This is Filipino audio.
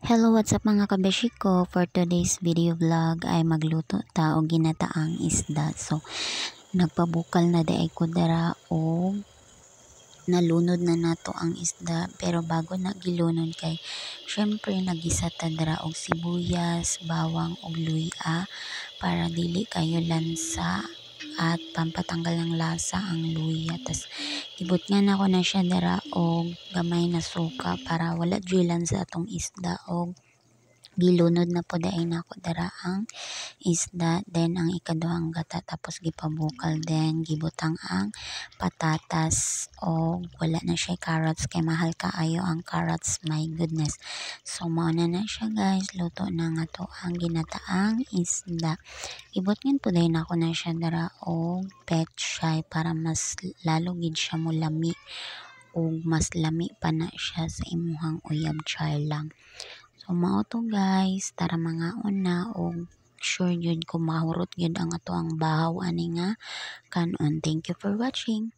Hello, what's up mga kabeshi ko? For today's video vlog ay magluto ta og ginataang isda. So, nagpabukal na daay ko dara og nalunod na nato ang isda. Pero bago na gilunod kay syempre nagisa ta dara og sibuyas, bawang ug luya para dili kayo lansa at pampatanggal ng lasa ang luya. Tas gibutngan ako na siya dara og gamay na suka para wala drylan sa atong isda og gilunod na po daay nako dara ang isda. Then ang ikaduhang gata tapos gipabukal, then gibutang ang patatas o wala na siya carrots kay mahal kaayo ang carrots, my goodness. So mao na siya guys, luto na nga to ang ginataang isda. Ibutngan po dayon ako na siya dara og pechay para mas lalo gid siya mo lami ug mas lami pa na siya sa imuhang uyab char lang. So mao to guys, tara mga una og sure yun kung mahurot yun ang ato ang bahaw ani nga kanon. Thank you for watching.